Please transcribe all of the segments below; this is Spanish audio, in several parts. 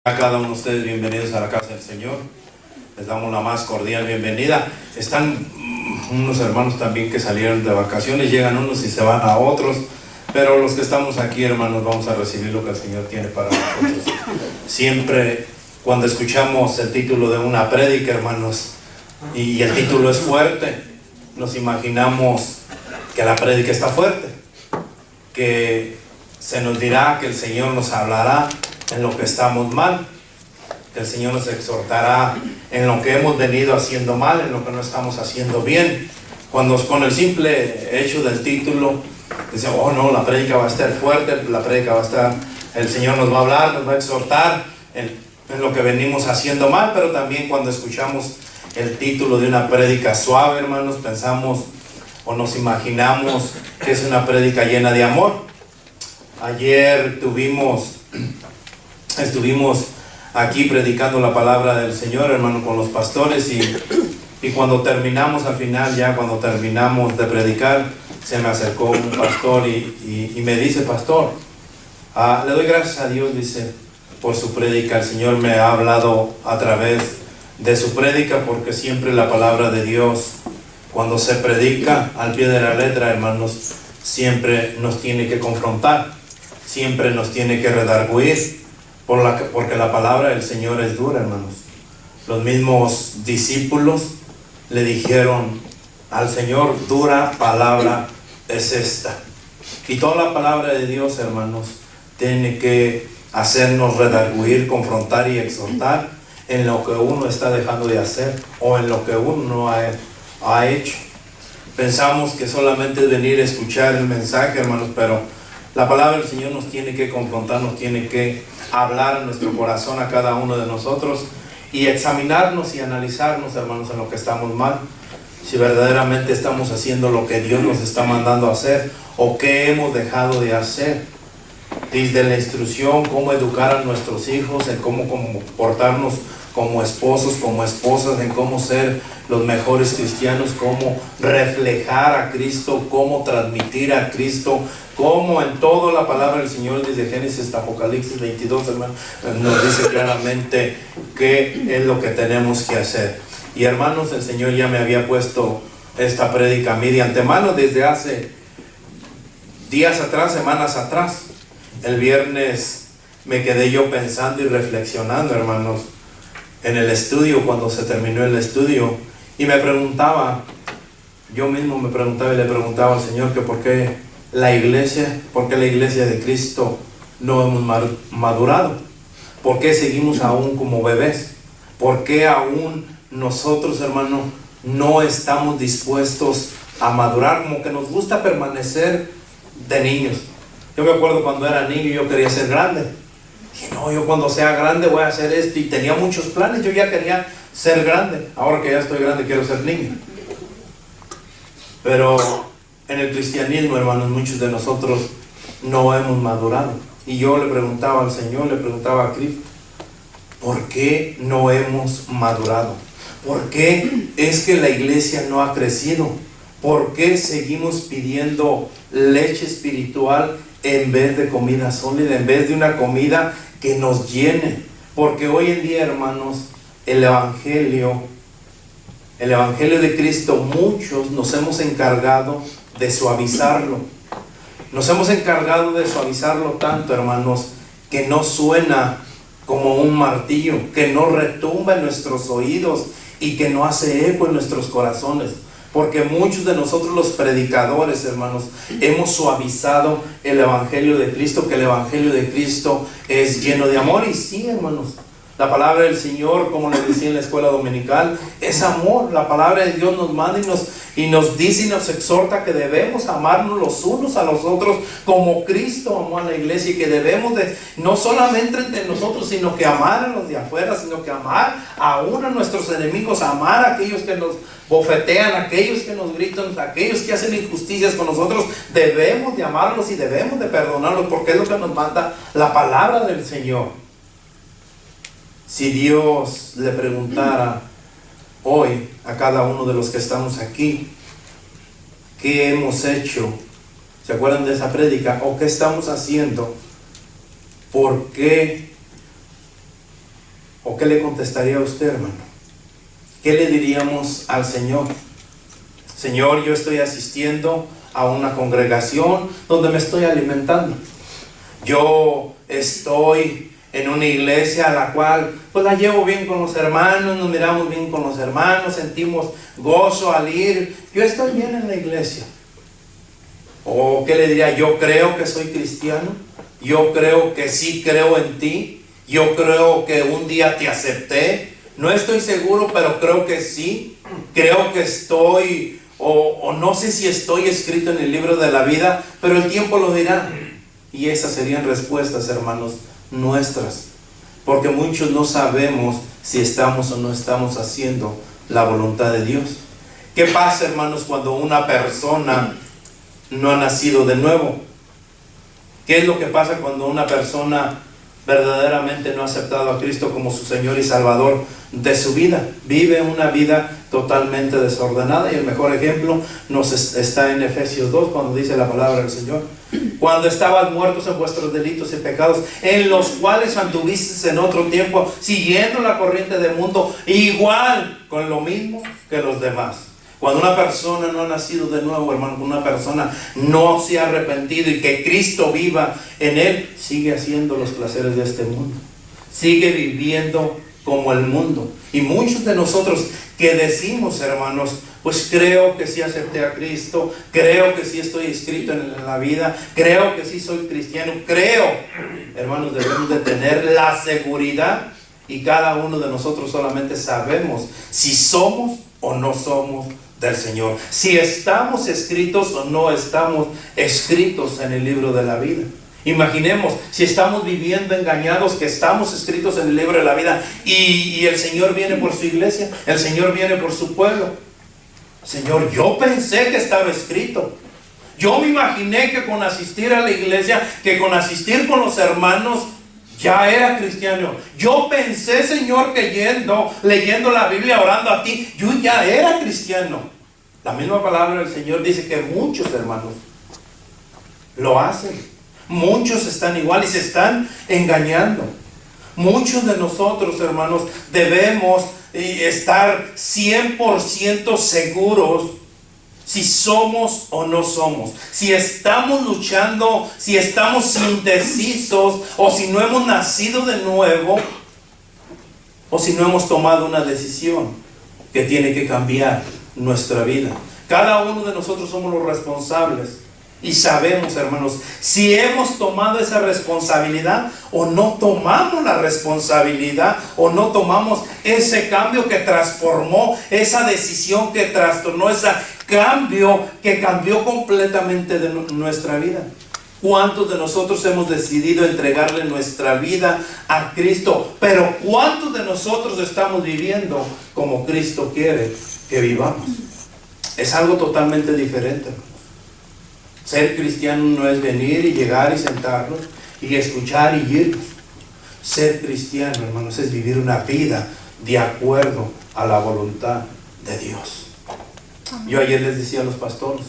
A cada uno de ustedes bienvenidos a la casa del Señor. Les damos la más cordial bienvenida. Están unos hermanos también que salieron de vacaciones, llegan unos y se van a otros, pero los que estamos aquí, hermanos, vamos a recibir lo que el Señor tiene para nosotros. Siempre cuando escuchamos el título de una prédica, hermanos, y el título es fuerte, nos imaginamos que la prédica está fuerte, que se nos dirá, que el Señor nos hablará en lo que estamos mal, que el Señor nos exhortará en lo que hemos venido haciendo mal, en lo que no estamos haciendo bien. Cuando con el simple hecho del título dice, oh no, la prédica va a estar fuerte, la prédica va a estar, el Señor nos va a hablar, nos va a exhortar en lo que venimos haciendo mal. Pero también cuando escuchamos el título de una prédica suave, hermanos, pensamos o nos imaginamos que es una prédica llena de amor. Ayer estuvimos aquí predicando la palabra del Señor, hermano, con los pastores, y cuando terminamos, al final, ya cuando terminamos de predicar, se me acercó un pastor y me dice, pastor, le doy gracias a Dios, dice, por su prédica. El Señor me ha hablado a través de su prédica, porque siempre la palabra de Dios, cuando se predica al pie de la letra, hermanos, siempre nos tiene que confrontar, siempre nos tiene que redarguir, porque la palabra del Señor es dura, hermanos. Los mismos discípulos le dijeron al Señor, dura palabra es esta. Y toda la palabra de Dios, hermanos, tiene que hacernos redarguir, confrontar y exhortar en lo que uno está dejando de hacer o en lo que uno no ha hecho. Pensamos que solamente es venir a escuchar el mensaje, hermanos, pero la palabra del Señor nos tiene que confrontar, nos tiene que hablar en nuestro corazón a cada uno de nosotros y examinarnos y analizarnos, hermanos, en lo que estamos mal, si verdaderamente estamos haciendo lo que Dios nos está mandando a hacer o qué hemos dejado de hacer. Desde la instrucción, cómo educar a nuestros hijos, en cómo comportarnos como esposos, como esposas, en cómo ser los mejores cristianos, cómo reflejar a Cristo, cómo transmitir a Cristo, cómo en toda la palabra del Señor, desde Génesis hasta Apocalipsis 22, hermano, nos dice claramente qué es lo que tenemos que hacer. Y hermanos, el Señor ya me había puesto esta prédica a mí de antemano desde hace días atrás, semanas atrás. El viernes me quedé yo pensando y reflexionando, hermanos, en el estudio, cuando se terminó el estudio, y me preguntaba, yo mismo me preguntaba y le preguntaba al Señor que por qué la iglesia de Cristo no hemos madurado, por qué seguimos aún como bebés, por qué aún nosotros, hermanos, no estamos dispuestos a madurar, como que nos gusta permanecer de niños. Yo me acuerdo cuando era niño, yo quería ser grande. Dije, no, yo cuando sea grande voy a hacer esto, y tenía muchos planes, yo ya quería ser grande. Ahora que ya estoy grande, quiero ser niño. Pero en el cristianismo, hermanos, muchos de nosotros no hemos madurado. Y yo le preguntaba al Señor, le preguntaba a Cristo, ¿por qué no hemos madurado? ¿Por qué es que la iglesia no ha crecido? ¿Por qué seguimos pidiendo leche espiritual en vez de comida sólida, en vez de una comida que nos llene? Porque hoy en día, hermanos, el evangelio de Cristo, muchos nos hemos encargado de suavizarlo. Nos hemos encargado de suavizarlo tanto, hermanos, que no suena como un martillo, que no retumba en nuestros oídos y que no hace eco en nuestros corazones. Porque muchos de nosotros, los predicadores, hermanos, hemos suavizado el evangelio de Cristo, que el evangelio de Cristo es lleno de amor. Y sí, hermanos, la palabra del Señor, como les decía en la escuela dominical, es amor. La palabra de Dios nos manda y nos dice y nos exhorta que debemos amarnos los unos a los otros como Cristo amó a la iglesia, y que debemos de, no solamente entre nosotros, sino que amar a los de afuera, sino que amar aún a nuestros enemigos, amar a aquellos que nos bofetean, a aquellos que nos gritan, a aquellos que hacen injusticias con nosotros. Debemos de amarlos y debemos de perdonarlos, porque es lo que nos manda la palabra del Señor. Si Dios le preguntara hoy a cada uno de los que estamos aquí, ¿qué hemos hecho? ¿Se acuerdan de esa prédica? ¿O qué estamos haciendo? ¿Por qué ¿O qué le contestaría a usted, hermano? ¿Qué le diríamos al Señor? Señor, yo estoy asistiendo a una congregación donde me estoy alimentando. Yo estoy en una iglesia a la cual pues la llevo bien con los hermanos, nos miramos bien con los hermanos, sentimos gozo al ir. Yo estoy bien en la iglesia. ¿O qué le diría? Yo creo que soy cristiano. Yo creo que sí creo en ti. Yo creo que un día te acepté. No estoy seguro, pero creo que sí. Creo que estoy, o no sé si estoy escrito en el libro de la vida, pero el tiempo lo dirá. Y esas serían respuestas, hermanos, nuestras. Porque muchos no sabemos si estamos o no estamos haciendo la voluntad de Dios. ¿Qué pasa, hermanos, cuando una persona no ha nacido de nuevo? ¿Qué es lo que pasa cuando una persona verdaderamente no ha aceptado a Cristo como su Señor y Salvador de su vida? Vive una vida totalmente desordenada, y el mejor ejemplo está en Efesios 2, cuando dice la palabra del Señor: cuando estaban muertos en vuestros delitos y pecados, en los cuales anduvisteis en otro tiempo, siguiendo la corriente del mundo, igual con lo mismo que los demás. Cuando una persona no ha nacido de nuevo, hermano, una persona no se ha arrepentido y que Cristo viva en él, sigue haciendo los placeres de este mundo, sigue viviendo como el mundo. Y muchos de nosotros que decimos, hermanos, pues creo que sí acepté a Cristo, creo que sí estoy inscrito en la vida, creo que sí soy cristiano, creo, hermanos, debemos de tener la seguridad, y cada uno de nosotros solamente sabemos si somos o no somos del Señor, si estamos escritos o no estamos escritos en el libro de la vida. Imaginemos si estamos viviendo engañados, que estamos escritos en el libro de la vida, y el Señor viene por su iglesia, el Señor viene por su pueblo. Señor, yo pensé que estaba escrito. Yo me imaginé que con asistir a la iglesia, que con asistir con los hermanos, ya era cristiano. Yo pensé, Señor, que leyendo la Biblia, orando a ti, yo ya era cristiano. La misma palabra del Señor dice que muchos hermanos lo hacen. Muchos están igual y se están engañando. Muchos de nosotros, hermanos, debemos estar 100% seguros si somos o no somos, si estamos luchando, si estamos indecisos, o si no hemos nacido de nuevo, o si no hemos tomado una decisión que tiene que cambiar nuestra vida. Cada uno de nosotros somos los responsables, y sabemos, hermanos, si hemos tomado esa responsabilidad o no tomamos la responsabilidad, o no tomamos ese cambio que transformó, esa decisión que trastornó, ese cambio que cambió completamente de nuestra vida. ¿Cuántos de nosotros hemos decidido entregarle nuestra vida a Cristo? Pero ¿cuántos de nosotros estamos viviendo como Cristo quiere que vivamos? Es algo totalmente diferente, hermanos. Ser cristiano no es venir y llegar y sentarnos y escuchar y irnos. Ser cristiano, hermanos, es vivir una vida de acuerdo a la voluntad de Dios. Yo ayer les decía a los pastores,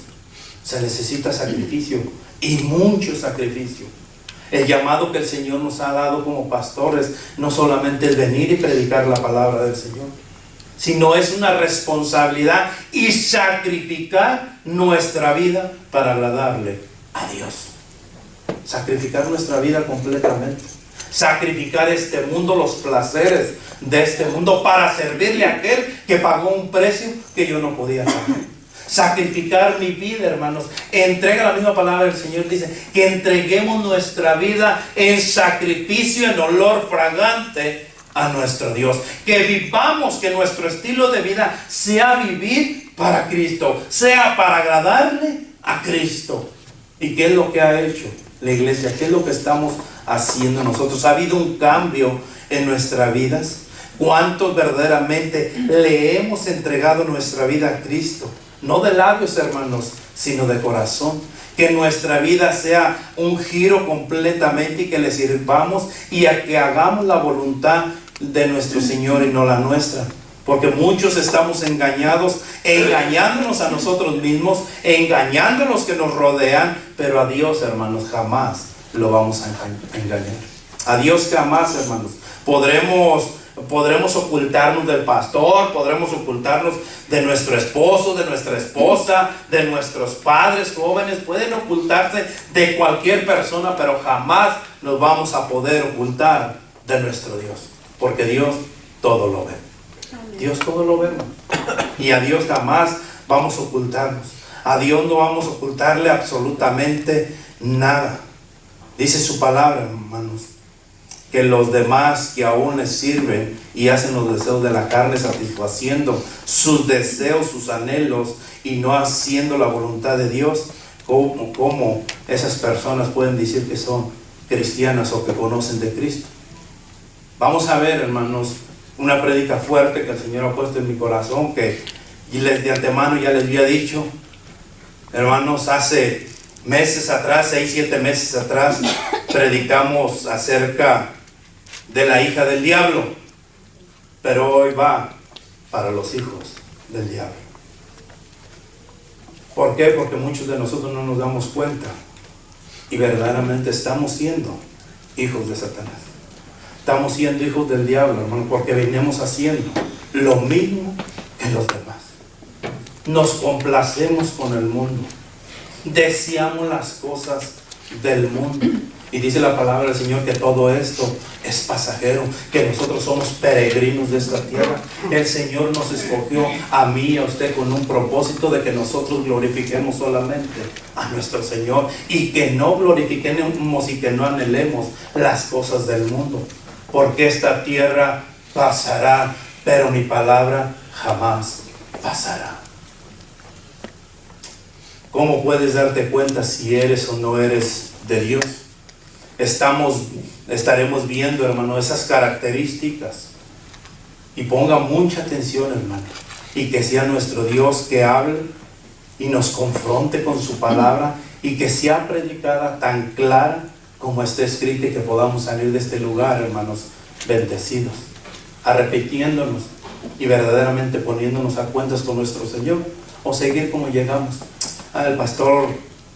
se necesita sacrificio, y mucho sacrificio. El llamado que el Señor nos ha dado como pastores no solamente es venir y predicar la palabra del Señor, sino es una responsabilidad y sacrificar nuestra vida para agradarle a Dios. Sacrificar nuestra vida completamente. Sacrificar este mundo, los placeres de este mundo, para servirle a aquel que pagó un precio que yo no podía pagar. Sacrificar mi vida, hermanos. Entrega, la misma palabra del Señor dice que entreguemos nuestra vida en sacrificio, en olor fragante a nuestro Dios. Que vivamos, que nuestro estilo de vida sea vivir para Cristo, sea para agradarle a Cristo. ¿Y qué es lo que ha hecho la iglesia? ¿Qué es lo que estamos haciendo nosotros? ¿Ha habido un cambio en nuestras vidas? ¿Cuántos verdaderamente le hemos entregado nuestra vida a Cristo? No de labios, hermanos, sino de corazón. Que nuestra vida sea un giro completamente, y que le sirvamos y a que hagamos la voluntad de nuestro Señor y no la nuestra. Porque muchos estamos engañados, engañándonos a nosotros mismos, engañando a los que nos rodean, pero a Dios, hermanos, jamás lo vamos a engañar. A Dios jamás, hermanos, podremos podremos ocultarnos del pastor, podremos ocultarnos de nuestro esposo, de nuestra esposa, de nuestros padres jóvenes, pueden ocultarse de cualquier persona, pero jamás nos vamos a poder ocultar de nuestro Dios, porque Dios todo lo ve. Dios todo lo ve, y a Dios jamás vamos a ocultarnos. A Dios no vamos a ocultarle absolutamente nada. Dice su palabra, hermanos, que los demás que aún les sirven y hacen los deseos de la carne, satisfaciendo sus deseos, sus anhelos, y no haciendo la voluntad de Dios, ¿cómo esas personas pueden decir que son cristianas o que conocen de Cristo? Vamos a ver, hermanos, una prédica fuerte que el Señor ha puesto en mi corazón, que de antemano ya les había dicho. Hermanos, hace meses atrás, 6, 7 meses atrás, predicamos acerca de la hija del diablo, pero hoy va para los hijos del diablo. ¿Por qué? Porque muchos de nosotros no nos damos cuenta y verdaderamente estamos siendo hijos de Satanás. Estamos siendo hijos del diablo, hermano, porque venimos haciendo lo mismo que los demás. Nos complacemos con el mundo, deseamos las cosas del mundo. Y dice la palabra del Señor que todo esto es pasajero, que nosotros somos peregrinos de esta tierra. El Señor nos escogió a mí y a usted con un propósito de que nosotros glorifiquemos solamente a nuestro Señor, y que no glorifiquemos y que no anhelemos las cosas del mundo, porque esta tierra pasará, pero mi palabra jamás pasará. ¿Cómo puedes darte cuenta si eres o no eres de Dios? Estaremos viendo, hermano, esas características. Y ponga mucha atención, hermano, y que sea nuestro Dios que hable y nos confronte con su palabra, y que sea predicada tan clara como está escrita, y que podamos salir de este lugar, hermanos, bendecidos, arrepintiéndonos y verdaderamente poniéndonos a cuentas con nuestro Señor, o seguir como llegamos. El pastor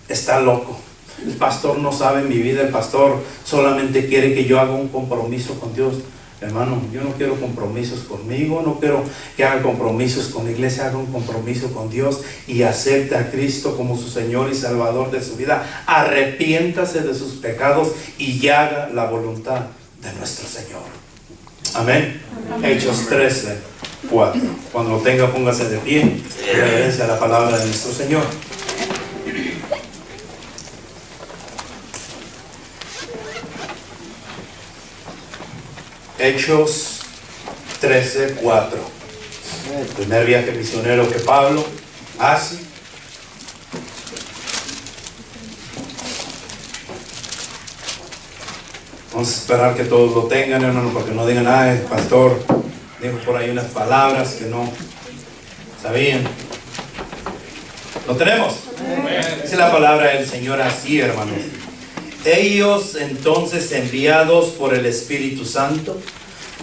está loco, el pastor no sabe mi vida, el pastor solamente quiere que yo haga un compromiso con Dios. Hermano, yo no quiero compromisos conmigo, no quiero que haga compromisos con la iglesia, haga un compromiso con Dios y acepte a Cristo como su Señor y Salvador de su vida. Arrepiéntase de sus pecados y haga la voluntad de nuestro Señor. Amén. Hechos 13, 4. Cuando lo tenga, póngase de pie y obedece a la palabra de nuestro Señor. Hechos 13, 4. El primer viaje misionero que Pablo hace. Vamos a esperar que todos lo tengan, hermano, para que no digan, el pastor dijo por ahí unas palabras que no sabían. ¿Lo tenemos? Dice la palabra del Señor así, hermanos. Ellos entonces, enviados por el Espíritu Santo,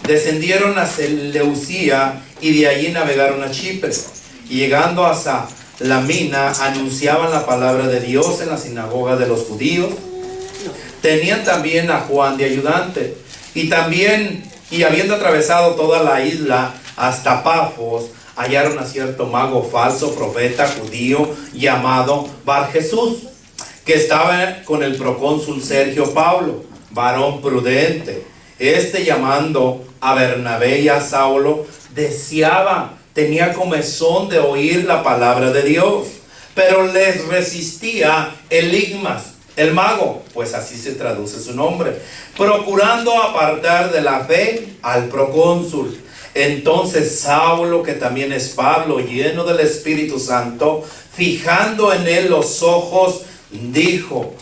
descendieron a Seleucia y de allí navegaron a Chipre, y llegando a Salamina anunciaban la palabra de Dios en la sinagoga de los judíos. Tenían también a Juan de ayudante, y habiendo atravesado toda la isla hasta Pafos, hallaron a cierto mago falso, profeta judío, llamado Bar Jesús, que estaba con el procónsul Sergio Paulo, varón prudente. Llamando a Bernabé y a Saulo, tenía comezón de oír la palabra de Dios, pero les resistía Eligmas, el mago, pues así se traduce su nombre, procurando apartar de la fe al procónsul. Entonces Saulo, que también es Pablo, lleno del Espíritu Santo, fijando en él los ojos, dijo: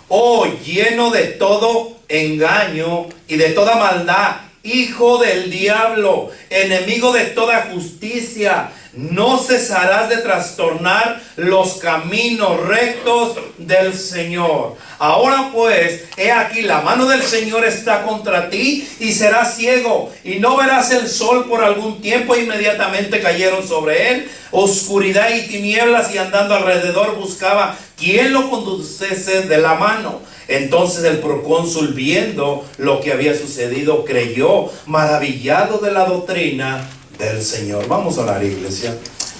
oh, lleno de todo engaño y de toda maldad, hijo del diablo, enemigo de toda justicia, no cesarás de trastornar los caminos rectos del Señor. Ahora pues, he aquí, la mano del Señor está contra ti, y serás ciego, y no verás el sol por algún tiempo. Inmediatamente cayeron sobre él oscuridad y tinieblas, y andando alrededor buscaba quien lo conduciese de la mano. Entonces el procónsul, viendo lo que había sucedido, creyó, maravillado de la doctrina del Señor. Vamos a orar, iglesia.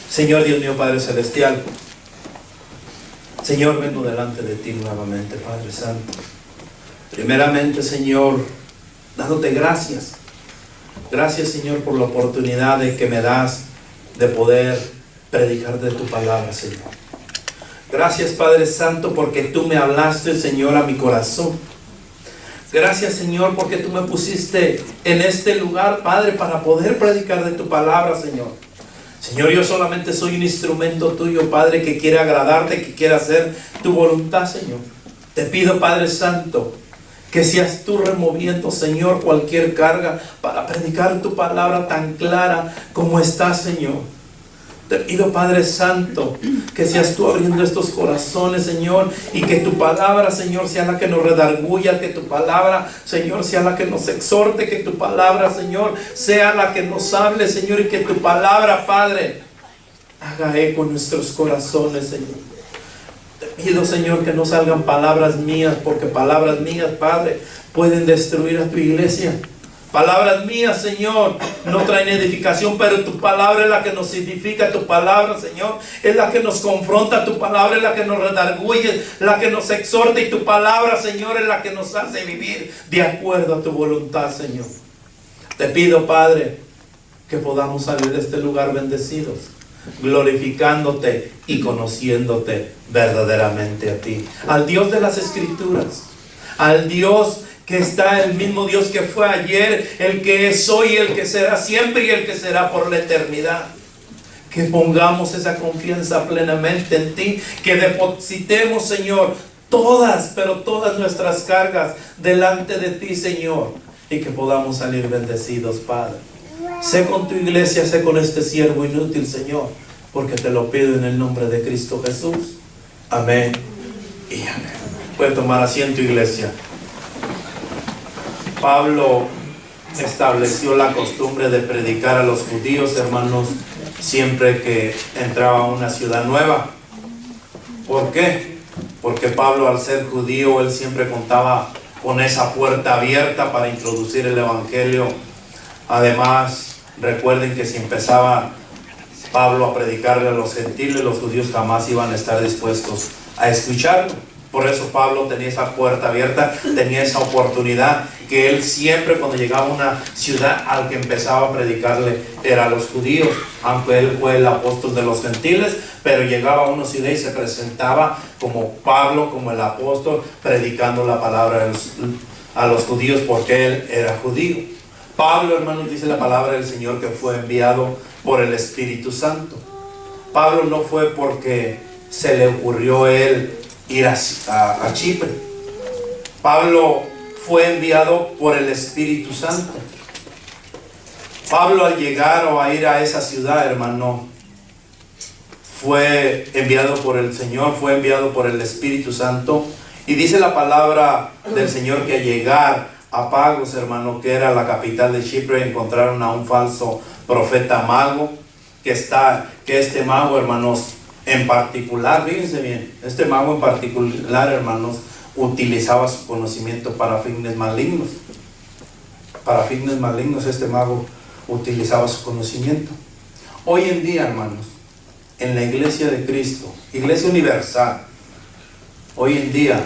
Señor Dios mío, Padre Celestial, Señor, vengo delante de ti nuevamente, Padre Santo. Primeramente, Señor, dándote gracias. Gracias, Señor, por la oportunidad que me das de poder predicar de tu palabra, Señor. Gracias, Padre Santo, porque tú me hablaste, Señor, a mi corazón. Gracias, Señor, porque tú me pusiste en este lugar, Padre, para poder predicar de tu palabra, Señor. Señor, yo solamente soy un instrumento tuyo, Padre, que quiere agradarte, que quiere hacer tu voluntad, Señor. Te pido, Padre Santo, que seas tú removiendo, Señor, cualquier carga para predicar tu palabra tan clara como está, Señor. Te pido, Padre Santo, que seas tú abriendo estos corazones, Señor, y que tu palabra, Señor, sea la que nos redarguya, que tu palabra, Señor, sea la que nos exhorte, que tu palabra, Señor, sea la que nos hable, Señor, y que tu palabra, Padre, haga eco en nuestros corazones, Señor. Te pido, Señor, que no salgan palabras mías, porque palabras mías, Padre, pueden destruir a tu iglesia. Palabras mías, Señor, no traen edificación, pero tu palabra es la que nos edifica. Tu palabra, Señor, es la que nos confronta. Tu palabra es la que nos redarguye, la que nos exhorta. Y tu palabra, Señor, es la que nos hace vivir de acuerdo a tu voluntad, Señor. Te pido, Padre, que podamos salir de este lugar bendecidos, glorificándote y conociéndote verdaderamente a ti, al Dios de las Escrituras, al Dios que está, el mismo Dios que fue ayer, el que es hoy, el que será siempre y el que será por la eternidad. Que pongamos esa confianza plenamente en ti, que depositemos, Señor, todas, pero todas nuestras cargas delante de ti, Señor, y que podamos salir bendecidos, Padre. Sé con tu iglesia, sé con este siervo inútil, Señor, porque te lo pido en el nombre de Cristo Jesús. Amén y amén. Puede tomar asiento, iglesia. Pablo estableció la costumbre de predicar a los judíos, hermanos, siempre que entraba a una ciudad nueva. ¿Por qué? Porque Pablo, al ser judío, él siempre contaba con esa puerta abierta para introducir el evangelio. Además, recuerden que si empezaba Pablo a predicarle a los gentiles, los judíos jamás iban a estar dispuestos a escucharlo. Por eso Pablo tenía esa puerta abierta, tenía esa oportunidad, que él siempre, cuando llegaba a una ciudad, al que empezaba a predicarle era a los judíos. Aunque él fue el apóstol de los gentiles, pero llegaba a una ciudad y se presentaba como Pablo, como el apóstol, predicando la palabra a los judíos, porque él era judío. Pablo, hermanos, dice la palabra del Señor que fue enviado por el Espíritu Santo. Pablo no fue porque se le ocurrió a él ir a Chipre. Pablo fue enviado por el Espíritu Santo. Pablo, al llegar o a ir a esa ciudad, hermano, fue enviado por el Señor, fue enviado por el Espíritu Santo. Y dice la palabra del Señor que al llegar a Pagos, hermano, que era la capital de Chipre, encontraron a un falso profeta mago, que este mago, hermanos, en particular, fíjense bien, este mago en particular, hermanos, utilizaba su conocimiento para fines malignos. Para fines malignos este mago utilizaba su conocimiento. Hoy en día, hermanos, en la iglesia de Cristo, iglesia universal, hoy en día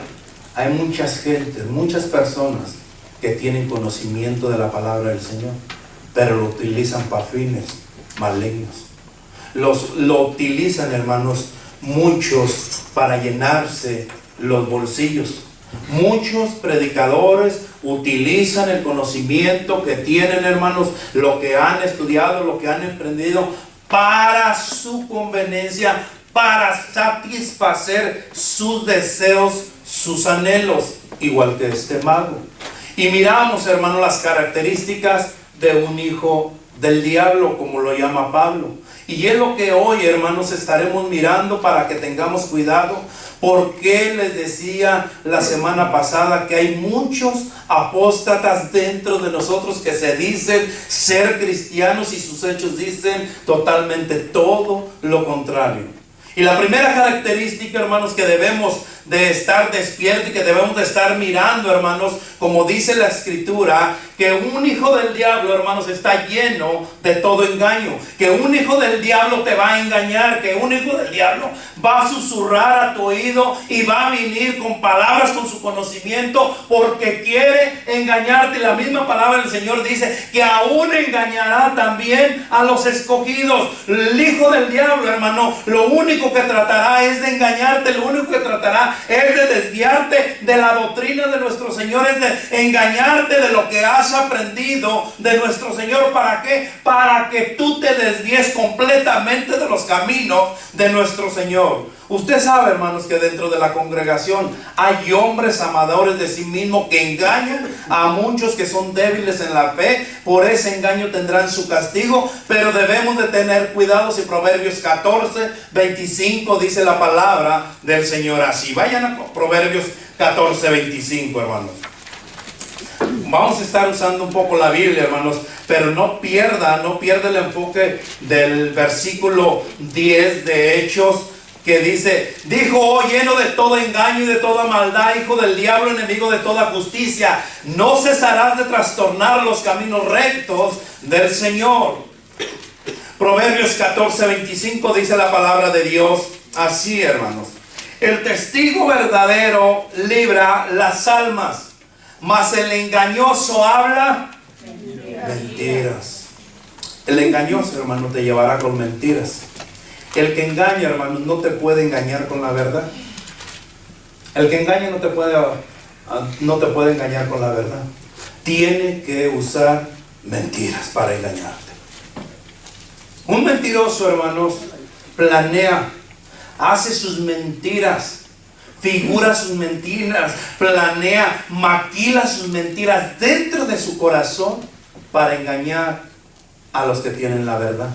hay muchas gentes, muchas personas que tienen conocimiento de la palabra del Señor, pero lo utilizan para fines malignos. Lo utilizan, hermanos, muchos para llenarse los bolsillos. Muchos predicadores utilizan el conocimiento que tienen, hermanos, lo que han estudiado, lo que han aprendido, para su conveniencia, para satisfacer sus deseos, sus anhelos, igual que este mago. Y miramos, hermanos, las características de un hijo del diablo, como lo llama Pablo. Y es lo que hoy, hermanos, estaremos mirando para que tengamos cuidado. Porque les decía la semana pasada que hay muchos apóstatas dentro de nosotros que se dicen ser cristianos y sus hechos dicen totalmente todo lo contrario. Y la primera característica, hermanos, que debemos de estar despiertos y que debemos de estar mirando, hermanos, como dice la Escritura, que un hijo del diablo, hermanos, está lleno de todo engaño. Que un hijo del diablo te va a engañar, que un hijo del diablo va a susurrar a tu oído y va a venir con palabras, con su conocimiento, porque quiere engañarte. La misma palabra del Señor dice que aún engañará también a los escogidos. El hijo del diablo, hermano, lo único que tratará es de engañarte, lo único que tratará es de desviarte de la doctrina de nuestro Señor, es de engañarte de lo que has aprendido de nuestro Señor. ¿Para qué? Para que tú te desvíes completamente de los caminos de nuestro Señor. Usted sabe, hermanos, que dentro de la congregación hay hombres amadores de sí mismos que engañan a muchos que son débiles en la fe. Por ese engaño tendrán su castigo, pero debemos de tener cuidado. Si Proverbios 14, 25 dice la palabra del Señor así. Vayan a Proverbios 14, 25, hermanos. Vamos a estar usando un poco la Biblia, hermanos, pero no pierda el enfoque del versículo 10 de Hechos, que dice: dijo, oh, lleno de todo engaño y de toda maldad, hijo del diablo, enemigo de toda justicia, no cesarás de trastornar los caminos rectos del Señor. Proverbios 14, 25 dice la palabra de Dios así, hermanos: el testigo verdadero libra las almas, mas el engañoso habla mentiras. El engañoso, hermano, te llevará con mentiras. El que engaña, hermano, no te puede engañar con la verdad. El que engaña no te puede engañar con la verdad. Tiene que usar mentiras para engañarte. Un mentiroso, hermanos, planea, hace sus mentiras, figura sus mentiras, planea, maquila sus mentiras dentro de su corazón para engañar a los que tienen la verdad.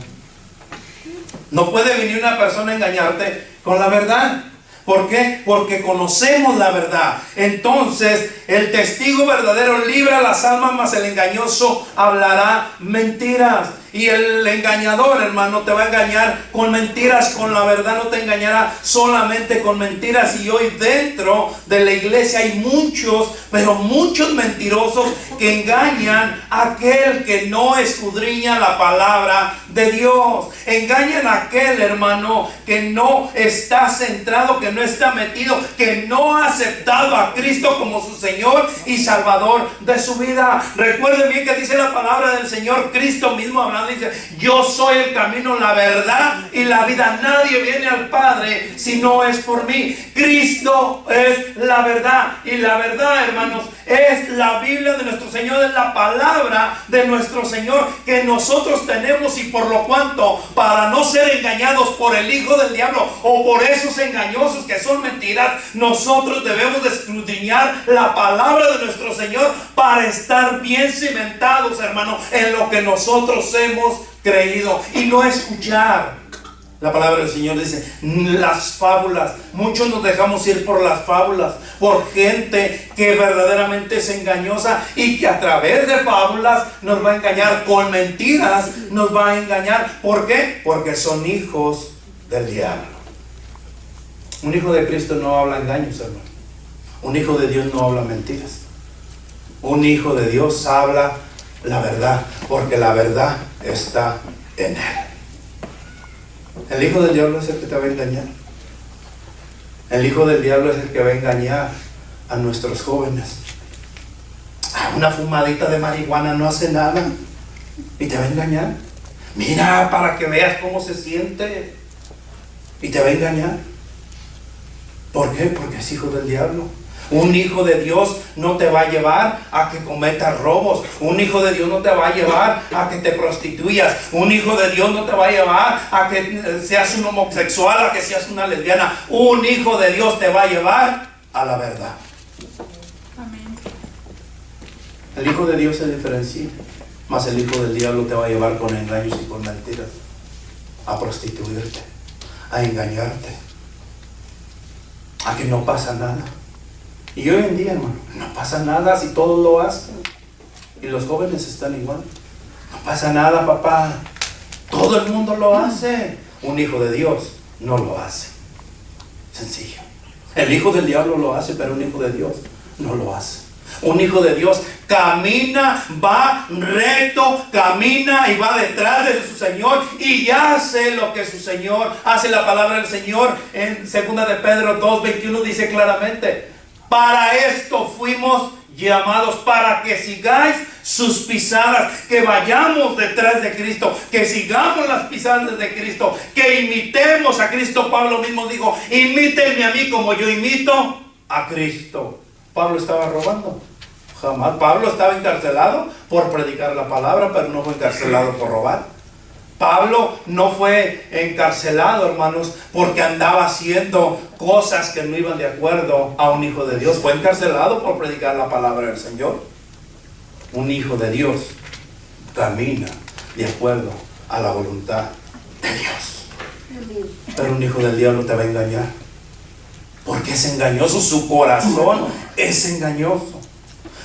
No puede venir una persona a engañarte con la verdad. ¿Por qué? Porque conocemos la verdad. Entonces, el testigo verdadero libra las almas, mas el engañoso hablará mentiras. Y el engañador, hermano, te va a engañar con mentiras. Con la verdad no te engañará, solamente con mentiras. Y hoy dentro de la iglesia hay muchos, pero muchos mentirosos que engañan a aquel que no escudriña la palabra de Dios. Engañan a aquel, hermano, que no está centrado, que no está metido, que no ha aceptado a Cristo como su Señor y Salvador de su vida. Recuerden bien que dice la palabra del Señor, Cristo mismo hablando, dice: yo soy el camino, la verdad y la vida. Nadie viene al Padre si no es por mí. Cristo es la verdad. Y la verdad, hermanos, es la Biblia de nuestro Señor, es la palabra de nuestro Señor que nosotros tenemos. Y por lo cuanto, para no ser engañados por el hijo del diablo o por esos engañosos que son mentiras, nosotros debemos de escudriñar la palabra de nuestro Señor para estar bien cimentados, hermano, en lo que nosotros hemos creído, y no escuchar. La palabra del Señor dice las fábulas. Muchos nos dejamos ir por las fábulas, por gente que verdaderamente es engañosa y que a través de fábulas nos va a engañar, con mentiras nos va a engañar. ¿Por qué? Porque son hijos del diablo. Un hijo de Cristo no habla engaños, hermano. Un hijo de Dios no habla mentiras. Un hijo de Dios habla la verdad, porque la verdad está en él. El hijo del diablo es el que te va a engañar. El hijo del diablo es el que va a engañar a nuestros jóvenes. Una fumadita de marihuana no hace nada y te va a engañar. Mira, para que veas cómo se siente, y te va a engañar. ¿Por qué? Porque es hijo del diablo. Un hijo de Dios no te va a llevar a que cometas robos. Un hijo de Dios no te va a llevar a que te prostituyas. Un hijo de Dios no te va a llevar a que seas un homosexual, a que seas una lesbiana. Un hijo de Dios te va a llevar a la verdad. Amén. El hijo de Dios se diferencia, mas el hijo del diablo te va a llevar con engaños y con mentiras a prostituirte, a engañarte, a que no pasa nada. Y hoy en día, hermano, no pasa nada si todos lo hacen. Y los jóvenes están igual. No pasa nada, papá. Todo el mundo lo hace. Un hijo de Dios no lo hace. Sencillo. El hijo del diablo lo hace, pero un hijo de Dios no lo hace. Un hijo de Dios camina, va recto, camina y va detrás de su Señor y hace lo que su Señor hace. La palabra del Señor en 2 de Pedro 2:21 dice claramente: para esto fuimos llamados, para que sigáis sus pisadas, que vayamos detrás de Cristo, que sigamos las pisadas de Cristo, que imitemos a Cristo. Pablo mismo dijo: imítenme a mí como yo imito a Cristo. Pablo estaba robando. Jamás. Pablo estaba encarcelado por predicar la palabra, pero no fue encarcelado por robar. Pablo no fue encarcelado, hermanos, porque andaba haciendo cosas que no iban de acuerdo a un hijo de Dios. Fue encarcelado por predicar la palabra del Señor. Un hijo de Dios camina de acuerdo a la voluntad de Dios. Pero un hijo del diablo te va a engañar, porque es engañoso. Su corazón es engañoso.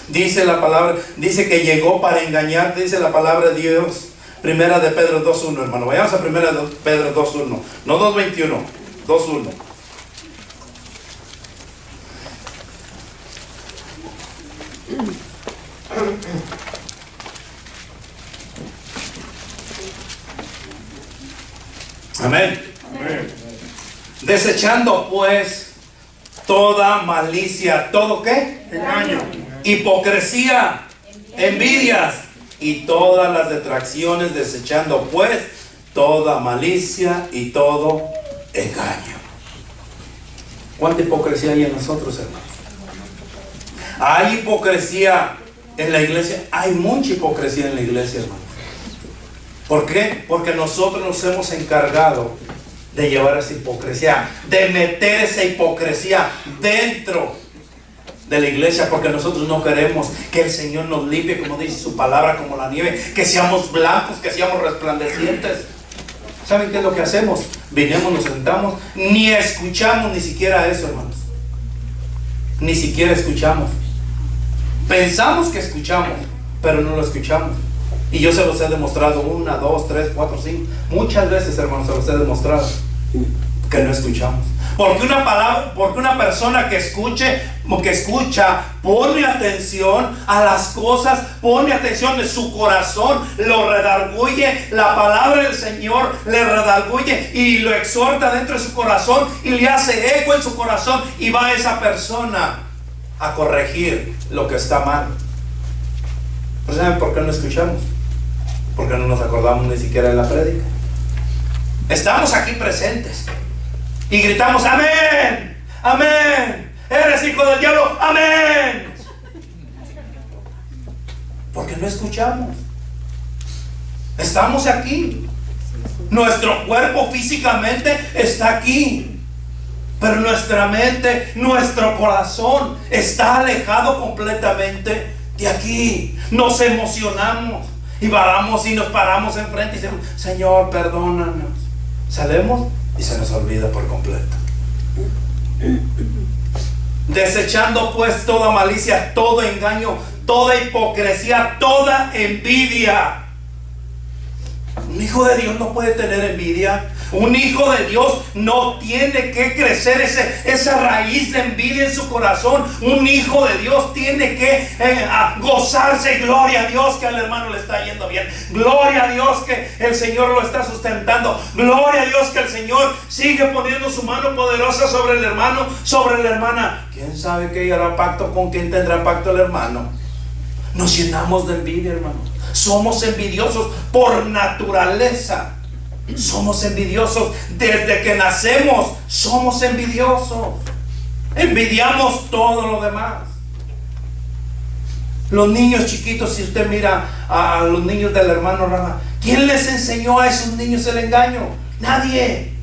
Dice la palabra, dice que llegó para engañar, dice la palabra de Dios. Primera de Pedro 2:1, hermano. Vayamos a Primera de Pedro 2:1, no 2:21, 2:1. Amén. Amén. Desechando pues toda malicia, ¿todo qué? Engaño. Hipocresía, envidias y todas las detracciones, desechando pues toda malicia y todo engaño. ¿Cuánta hipocresía hay en nosotros, hermanos? Hay hipocresía en la iglesia. Hay mucha hipocresía en la iglesia, hermanos. ¿Por qué? Porque nosotros nos hemos encargado de llevar esa hipocresía, de meter esa hipocresía dentro de la iglesia, porque nosotros no queremos que el Señor nos limpie, como dice su palabra, como la nieve, que seamos blancos, que seamos resplandecientes. ¿Saben qué es lo que hacemos? Venimos, nos sentamos, ni escuchamos ni siquiera eso, hermanos. Ni siquiera escuchamos. Pensamos que escuchamos, pero no lo escuchamos. Y yo se los he demostrado 1, 2, 3, 4, 5. Muchas veces, hermanos, se los he demostrado que no escuchamos. Porque una palabra, porque una persona que escucha, pone atención a las cosas, pone atención en su corazón, lo redarguye, la palabra del Señor le redarguye y lo exhorta dentro de su corazón y le hace eco en su corazón, y va esa persona a corregir lo que está mal. ¿Pero saben por qué no escuchamos? Porque no nos acordamos ni siquiera de la prédica. Estamos aquí presentes y gritamos: amén, amén, eres hijo del diablo, amén. Porque no escuchamos. Estamos aquí. Nuestro cuerpo físicamente está aquí, pero nuestra mente, nuestro corazón está alejado completamente de aquí. Nos emocionamos y paramos y nos paramos enfrente y decimos: Señor, perdónanos. Salimos y se nos olvida por completo. Desechando pues toda malicia, todo engaño, toda hipocresía, toda envidia. Un hijo de Dios no puede tener envidia. Un hijo de Dios no tiene que crecer esa raíz de envidia en su corazón. Un hijo de Dios tiene que gozarse. Gloria a Dios que al hermano le está yendo bien. Gloria a Dios que el Señor lo está sustentando. Gloria a Dios que el Señor sigue poniendo su mano poderosa sobre el hermano, sobre la hermana. ¿Quién sabe qué hará pacto? ¿Con quién tendrá pacto el hermano? Nos llenamos de envidia, hermano. Somos envidiosos por naturaleza. Somos envidiosos desde que nacemos. Somos envidiosos. Envidiamos todo lo demás. Los niños chiquitos, si usted mira a los niños del hermano Rama, ¿quién les enseñó a esos niños el engaño? Nadie.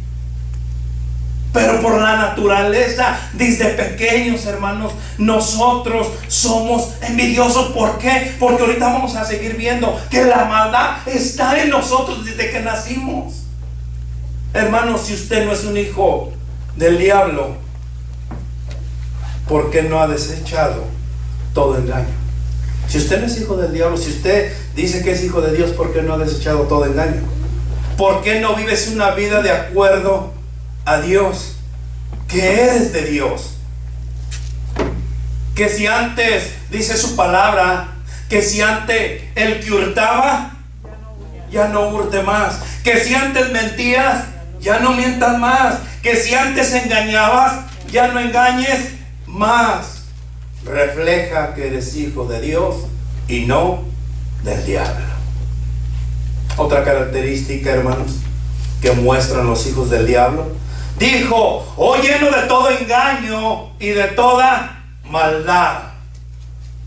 Pero por la naturaleza, desde pequeños, hermanos, nosotros somos envidiosos. ¿Por qué? Porque ahorita vamos a seguir viendo que la maldad está en nosotros desde que nacimos. Hermanos, si usted no es un hijo del diablo, ¿por qué no ha desechado todo engaño? Si usted no es hijo del diablo, si usted dice que es hijo de Dios, ¿por qué no ha desechado todo engaño? ¿Por qué no vives una vida de acuerdo a Dios? que eres de Dios. Que si antes, dice su palabra, que si antes el que hurtaba, ya no hurte más. Que si antes mentías, ya no mientas más. Que si antes engañabas, ya no engañes más. Refleja que eres hijo de Dios y no del diablo. Otra característica, hermanos, que muestran los hijos del diablo. Dijo: oh, lleno de todo engaño y de toda maldad.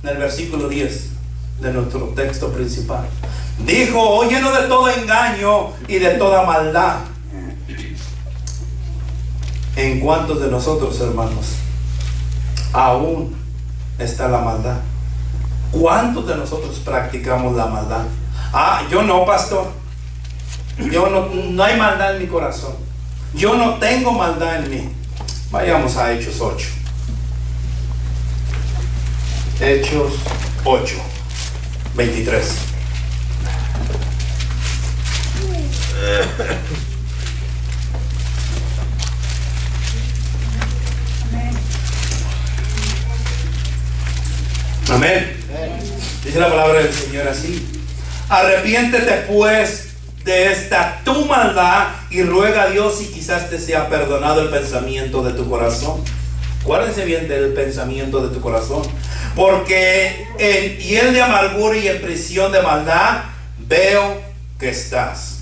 En el versículo 10 de nuestro texto principal. Dijo: oh, lleno de todo engaño y de toda maldad. ¿En cuántos de nosotros, hermanos, aún está la maldad? ¿Cuántos de nosotros practicamos la maldad? Yo no, pastor. Yo no hay maldad en mi corazón. Yo no tengo maldad en mí. Vayamos a Hechos 8. Hechos 8, 23. Amén. Dice la palabra del Señor así: arrepiéntete pues de esta tu maldad y ruega a Dios y quizás te sea perdonado el pensamiento de tu corazón. Acuérdense bien del pensamiento de tu corazón. Porque en hiel de amargura y en prisión de maldad veo que estás.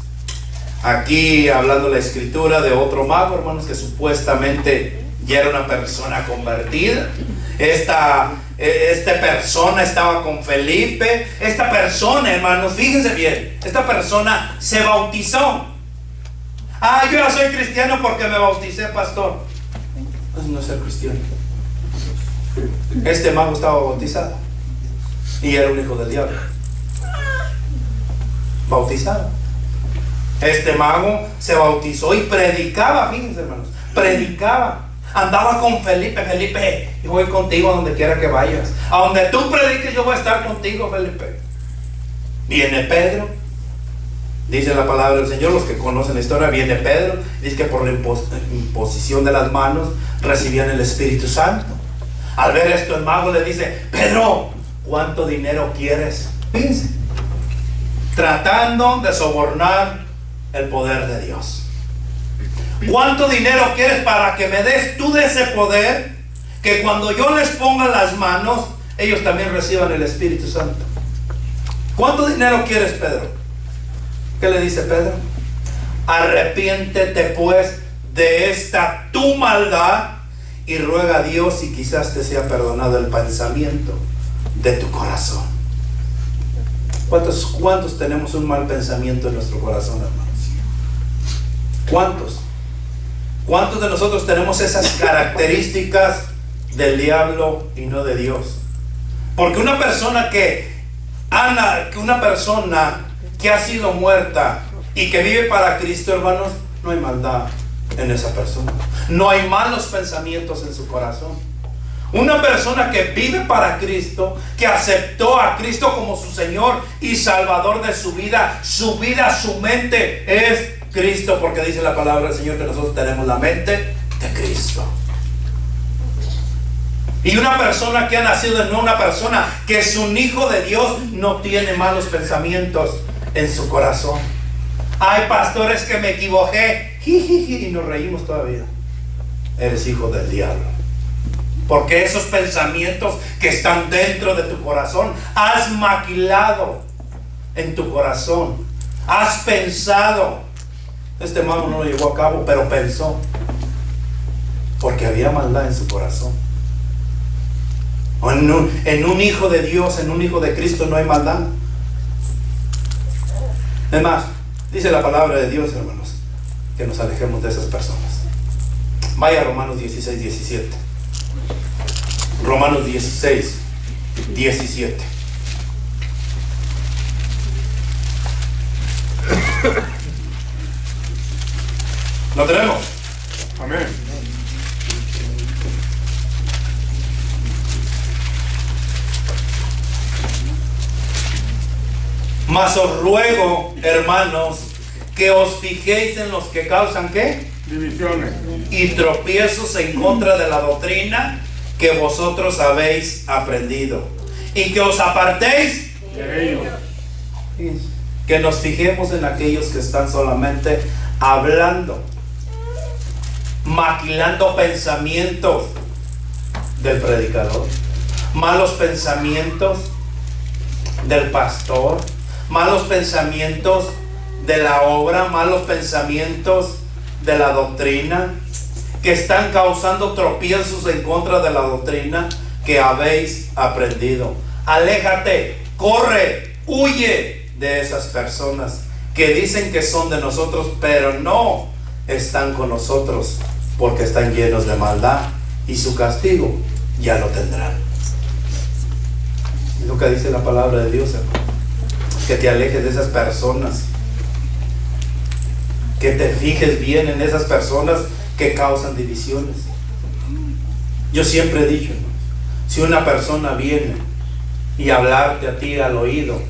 Aquí hablando la escritura de otro mago, hermanos, que supuestamente ya era una persona convertida. Esta persona estaba con Felipe. Esta persona, hermanos, fíjense bien, esta persona se bautizó. Yo ya soy cristiano porque me bauticé, pastor. Eso no es ser cristiano. Este mago estaba bautizado y era un hijo del diablo. Bautizado. Este mago se bautizó y predicaba, fíjense, hermanos, predicaba. Andaba con Felipe: Felipe, yo voy contigo a donde quiera que vayas. A donde tú prediques, yo voy a estar contigo, Felipe. Viene Pedro. Dice la palabra del Señor, los que conocen la historia, viene Pedro. Dice que por la imposición de las manos recibían el Espíritu Santo. Al ver esto, el mago le dice: Pedro, ¿cuánto dinero quieres? Fíjense, tratando de sobornar el poder de Dios. ¿Cuánto dinero quieres para que me des tú de ese poder? Que cuando yo les ponga las manos, ellos también reciban el Espíritu Santo. ¿Cuánto dinero quieres, Pedro? ¿Qué le dice Pedro? Arrepiéntete pues de esta tu maldad y ruega a Dios y quizás te sea perdonado el pensamiento de tu corazón. ¿Cuántos tenemos un mal pensamiento en nuestro corazón, hermanos? ¿Cuántos? ¿Cuántos de nosotros tenemos esas características del diablo y no de Dios? Porque una persona que ha sido muerta y que vive para Cristo, hermanos, no hay maldad en esa persona. No hay malos pensamientos en su corazón. Una persona que vive para Cristo, que aceptó a Cristo como su Señor y Salvador de su vida, su mente es Cristo, porque dice la palabra del Señor que nosotros tenemos la mente de Cristo. Y una persona que ha nacido de nuevo, una persona que es un hijo de Dios, no tiene malos pensamientos en su corazón. Hay pastores que me equivoqué, y nos reímos todavía. Eres hijo del diablo. Porque esos pensamientos que están dentro de tu corazón, has maquilado en tu corazón, has pensado. Este mago no lo llevó a cabo, pero pensó, porque había maldad en su corazón. En un hijo de Dios, en un hijo de Cristo no hay maldad. Es más, dice la palabra de Dios, hermanos, que nos alejemos de esas personas. Vaya a Romanos 16, 17. Romanos 16, 17. ¿Lo tenemos? Amén. Mas os ruego, hermanos, que os fijéis en los que causan ¿qué? divisiones y tropiezos en contra de la doctrina que vosotros habéis aprendido, y que os apartéis de ellos. Que nos fijemos en aquellos que están solamente hablando, maquilando pensamientos del predicador, malos pensamientos del pastor, malos pensamientos de la obra, malos pensamientos de la doctrina, que están causando tropiezos en contra de la doctrina que habéis aprendido. Aléjate, corre, huye de esas personas que dicen que son de nosotros, pero no están con nosotros, porque están llenos de maldad, y su castigo ya lo tendrán. Es lo que dice la palabra de Dios, hermano. Que te alejes de esas personas, que te fijes bien en esas personas que causan divisiones. Yo siempre he dicho, hermano, si una persona viene y hablarte a ti al oído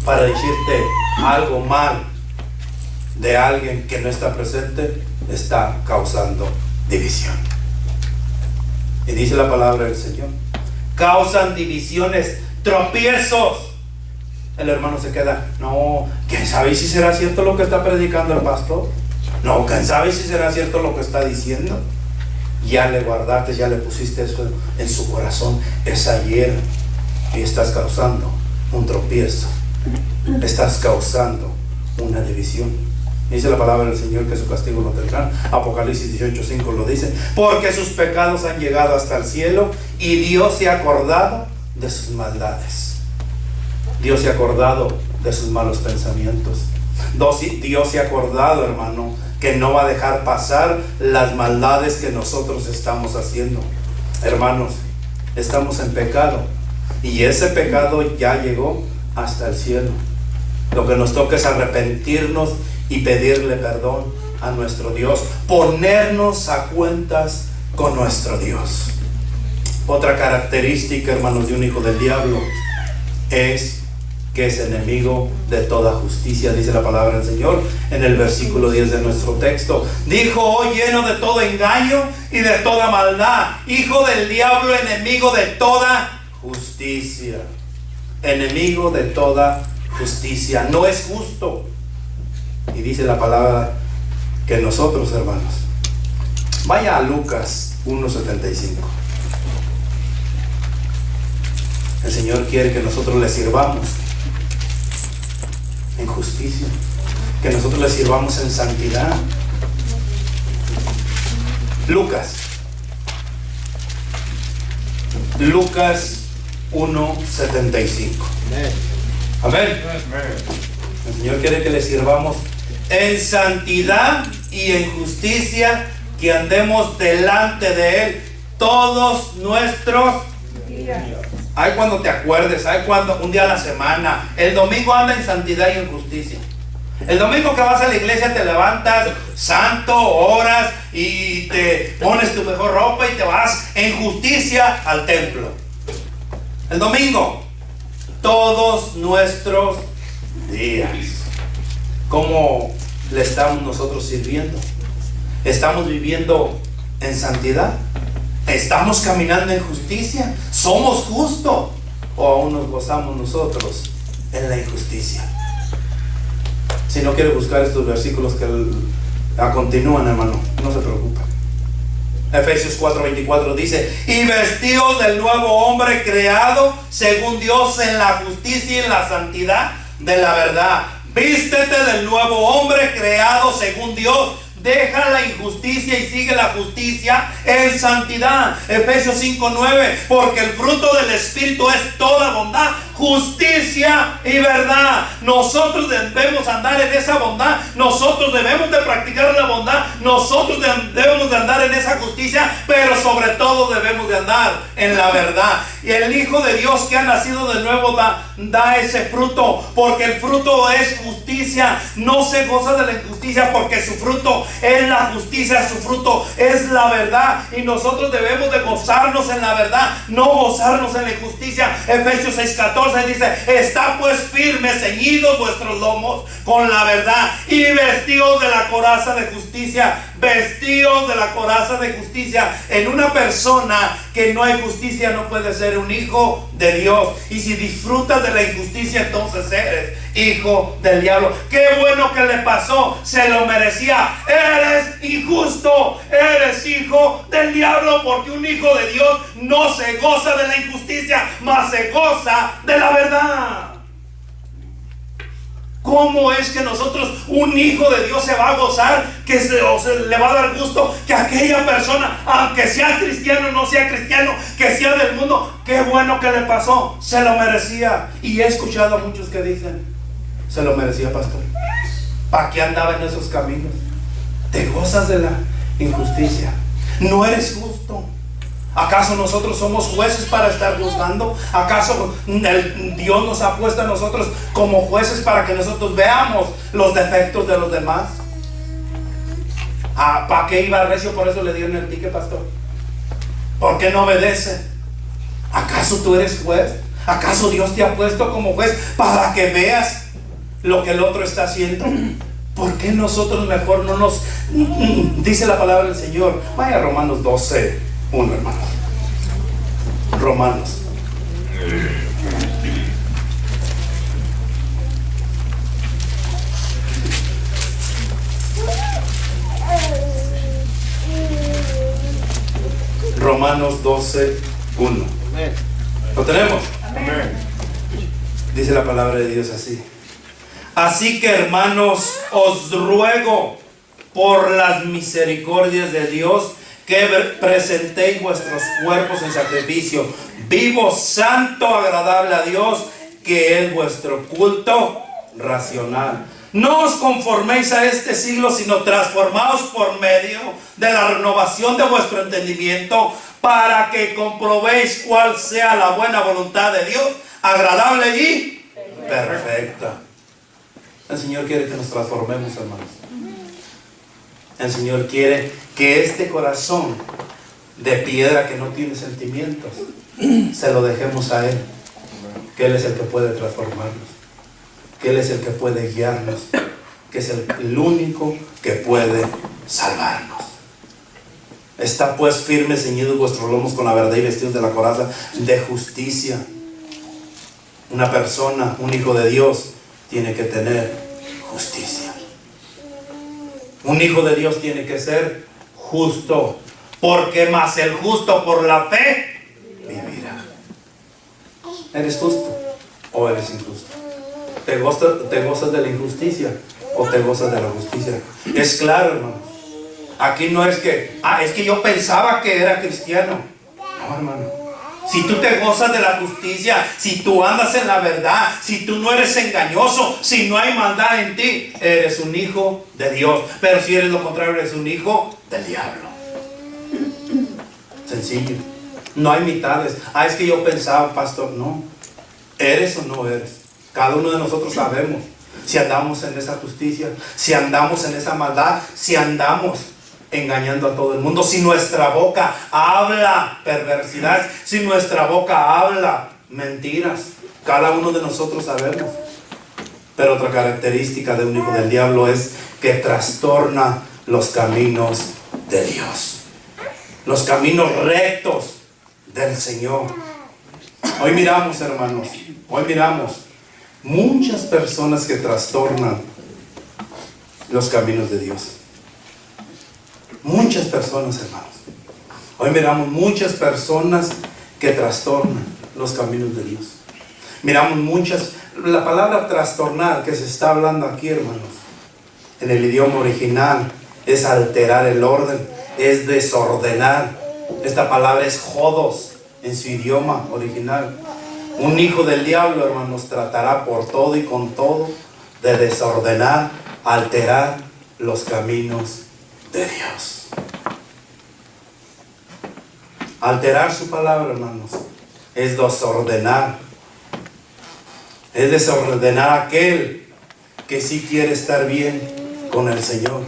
para decirte algo mal de alguien que no está presente, está causando división. Y dice la palabra del Señor, causan divisiones, tropiezos. El hermano se queda, no, ¿quién sabe si será cierto lo que está predicando el pastor? No, ¿quién sabe si será cierto lo que está diciendo? Ya le guardaste, ya le pusiste eso en su corazón, esa hiera, y estás causando un tropiezo, estás causando una división. Dice la palabra del Señor que su castigo lo tendrán. Apocalipsis 18:5 lo dice, porque sus pecados han llegado hasta el cielo, y Dios se ha acordado de sus maldades. Dios se ha acordado de sus malos pensamientos. Dios se ha acordado, hermano, que no va a dejar pasar las maldades que nosotros estamos haciendo. Hermanos, estamos en pecado, y ese pecado ya llegó hasta el cielo. Lo que nos toca es arrepentirnos y pedirle perdón a nuestro Dios, ponernos a cuentas con nuestro Dios. Otra característica, hermanos, de un hijo del diablo es que es enemigo de toda justicia. Dice la palabra del Señor en el versículo 10 de nuestro texto. Dijo, oh, lleno de todo engaño y de toda maldad, hijo del diablo, enemigo de toda justicia. Enemigo de toda justicia. No es justo. Y dice la palabra que nosotros, hermanos, vaya a Lucas 1:75. El Señor quiere que nosotros le sirvamos en justicia, que nosotros le sirvamos en santidad. Lucas 1:75. Amén. El Señor quiere que le sirvamos en santidad y en justicia, que andemos delante de Él todos nuestros días. Hay cuando te acuerdes, hay cuando un día a la semana. El domingo anda en santidad y en justicia. El domingo que vas a la iglesia te levantas santo, oras y te pones tu mejor ropa y te vas en justicia al templo. El domingo, todos nuestros días. ¿Cómo le estamos nosotros sirviendo? ¿Estamos viviendo en santidad? ¿Estamos caminando en justicia? ¿Somos justos? ¿O aún nos gozamos nosotros en la injusticia? Si no quiere buscar estos versículos que continúan, hermano, no se preocupe. Efesios 4:24 dice, y vestidos del nuevo hombre creado según Dios en la justicia y en la santidad de la verdad. Vístete del nuevo hombre creado según Dios. Deja la injusticia y sigue la justicia en santidad. Efesios 5:9, porque el fruto del Espíritu es toda bondad, justicia y verdad. Nosotros debemos andar en esa bondad, nosotros debemos de practicar la bondad, nosotros debemos de andar en esa justicia, pero sobre todo debemos de andar en la verdad. Y el Hijo de Dios que ha nacido de nuevo da ese fruto, porque el fruto es justicia. No se goza de la injusticia, porque su fruto es la justicia, su fruto es la verdad, y nosotros debemos de gozarnos en la verdad, no gozarnos en la injusticia. Efesios 6:14 dice, está pues firmes, ceñidos vuestros lomos con la verdad, y vestidos de la coraza de justicia. vestidos de la coraza de justicia. En una persona que no hay justicia no puede ser un hijo de Dios. Y si disfrutas de la injusticia, entonces eres hijo del diablo. Qué bueno que le pasó, se lo merecía. Eres injusto, eres hijo del diablo, porque un hijo de Dios no se goza de la injusticia, mas se goza de la verdad. ¿Cómo es que nosotros, un hijo de Dios, se va a gozar, que se le va a dar gusto que aquella persona, aunque sea cristiano, no sea cristiano, que sea del mundo, qué bueno que le pasó, se lo merecía? Y he escuchado a muchos que dicen, se lo merecía, pastor. ¿Para qué andaba en esos caminos? Te gozas de la injusticia, no eres justo. ¿Acaso nosotros somos jueces para estar juzgando? ¿Acaso Dios nos ha puesto a nosotros como jueces para que nosotros veamos los defectos de los demás? ¿Para qué iba recio? Por eso le dieron el ticket, pastor. ¿Por qué no obedece? ¿Acaso tú eres juez? ¿Acaso Dios te ha puesto como juez para que veas lo que el otro está haciendo? ¿Por qué nosotros mejor no nos... Dice la palabra del Señor. Vaya a Romanos 12:1, hermano. Romanos. Romanos 12:1. ¿Lo tenemos? Amén. Dice la palabra de Dios así. Así que, hermanos, os ruego por las misericordias de Dios que presentéis vuestros cuerpos en sacrificio vivo, santo, agradable a Dios, que es vuestro culto racional. No os conforméis a este siglo, sino transformaos por medio de la renovación de vuestro entendimiento, para que comprobéis cuál sea la buena voluntad de Dios, agradable y perfecta. El Señor quiere que nos transformemos, hermanos. El Señor quiere que este corazón de piedra que no tiene sentimientos, se lo dejemos a Él. Que Él es el que puede transformarnos, que Él es el que puede guiarnos, que es el único que puede salvarnos. Está pues firme, ceñidos vuestros lomos con la verdad y vestidos de la coraza de justicia. Una persona, un hijo de Dios, tiene que tener justicia. Un hijo de Dios tiene que ser justo, porque más el justo por la fe vivirá. ¿Eres justo o eres injusto? ¿Te gozas de la injusticia o te gozas de la justicia? Es claro, hermano. Aquí no es que, es que yo pensaba que era cristiano. No, hermano. Si tú te gozas de la justicia, si tú andas en la verdad, si tú no eres engañoso, si no hay maldad en ti, eres un hijo de Dios. Pero si eres lo contrario, eres un hijo del diablo. Sencillo. No hay mitades. Es que yo pensaba, pastor. No. ¿Eres o no eres? Cada uno de nosotros sabemos si andamos en esa justicia, si andamos en esa maldad, si andamos engañando a todo el mundo, si nuestra boca habla perversidades, si nuestra boca habla mentiras. Cada uno de nosotros sabemos. Pero otra característica de un hijo del diablo es que trastorna los caminos de Dios, los caminos rectos del Señor. Hoy miramos, hermanos, muchas personas que trastornan los caminos de Dios. Muchas personas, hermanos. Hoy miramos muchas personas que trastornan los caminos de Dios. Miramos muchas. La palabra trastornar que se está hablando aquí, hermanos, en el idioma original, es alterar el orden, es desordenar. Esta palabra es jodos en su idioma original. Un hijo del diablo, hermanos, tratará por todo y con todo de desordenar, alterar los caminos de Dios. Alterar su palabra, hermanos, es desordenar. Es desordenar a aquel que sí quiere estar bien con el Señor.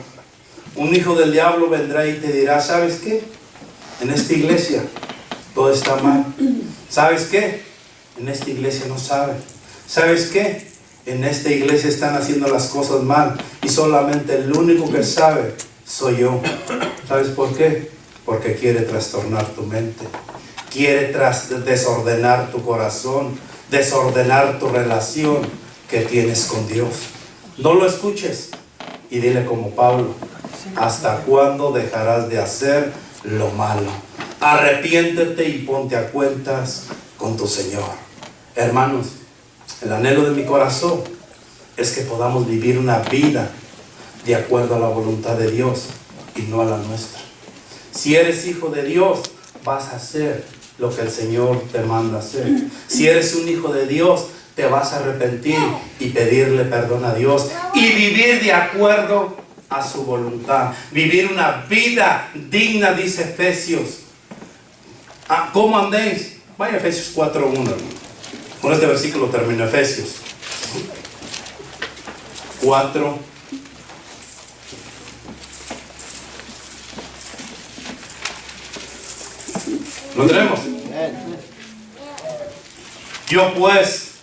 Un hijo del diablo vendrá y te dirá, ¿sabes qué? En esta iglesia todo está mal. ¿Sabes qué? En esta iglesia no saben. ¿Sabes qué? En esta iglesia están haciendo las cosas mal. Y solamente el único que sabe soy yo. ¿Sabes por qué? Porque quiere trastornar tu mente, quiere desordenar tu corazón, desordenar tu relación que tienes con Dios. No lo escuches y dile como Pablo: ¿hasta cuándo dejarás de hacer lo malo? Arrepiéntete y ponte a cuentas con tu Señor. Hermanos, el anhelo de mi corazón es que podamos vivir una vida de acuerdo a la voluntad de Dios y no a la nuestra. Si eres hijo de Dios, vas a hacer lo que el Señor te manda hacer. Si eres un hijo de Dios, te vas a arrepentir y pedirle perdón a Dios y vivir de acuerdo a su voluntad. Vivir una vida digna, dice Efesios. ¿Cómo andéis? Vaya a Efesios 4:1. Con este versículo termino. Efesios 4. ¿Lo tenemos? Yo pues,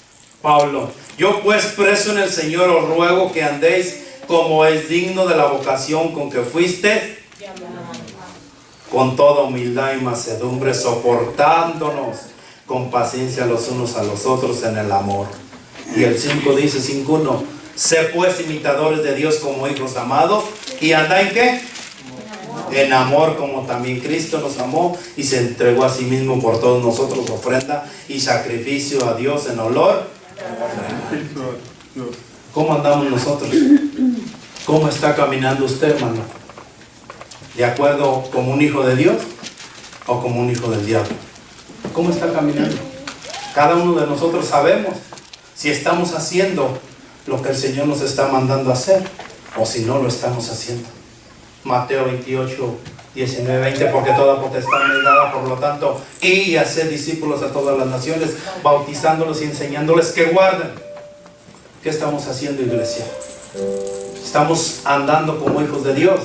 Pablo, yo pues preso en el Señor os ruego que andéis como es digno de la vocación con que fuiste, con toda humildad y mansedumbre, soportándonos con paciencia los unos a los otros en el amor. Y el 5 dice, 5:1, sé pues imitadores de Dios como hijos amados, y andad en ¿qué? En amor, como también Cristo nos amó y se entregó a sí mismo por todos nosotros, ofrenda y sacrificio a Dios en olor. ¿Cómo andamos nosotros? ¿Cómo está caminando usted, hermano? ¿De acuerdo como un hijo de Dios o como un hijo del diablo? ¿Cómo está caminando? Cada uno de nosotros sabemos si estamos haciendo lo que el Señor nos está mandando a hacer o si no lo estamos haciendo. Mateo 28, 19, 20, porque toda potestad me es dada, por lo tanto, y hacer discípulos a todas las naciones, bautizándolos y enseñándoles que guarden. ¿Qué estamos haciendo, iglesia? ¿Estamos andando como hijos de Dios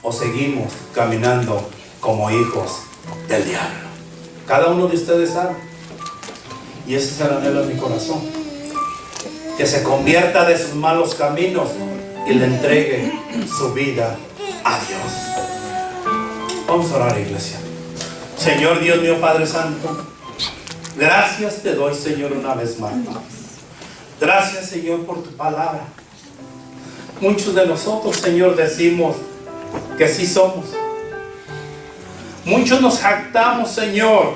o seguimos caminando como hijos del diablo? Cada uno de ustedes sabe, y ese es el anhelo de mi corazón, que se convierta de sus malos caminos y le entregue su vida a Dios. Vamos a orar, iglesia. Señor Dios mío, Padre Santo, gracias te doy, Señor, una vez más. Gracias, Señor, por tu palabra. Muchos de nosotros, Señor, decimos que sí somos. Muchos nos jactamos, Señor,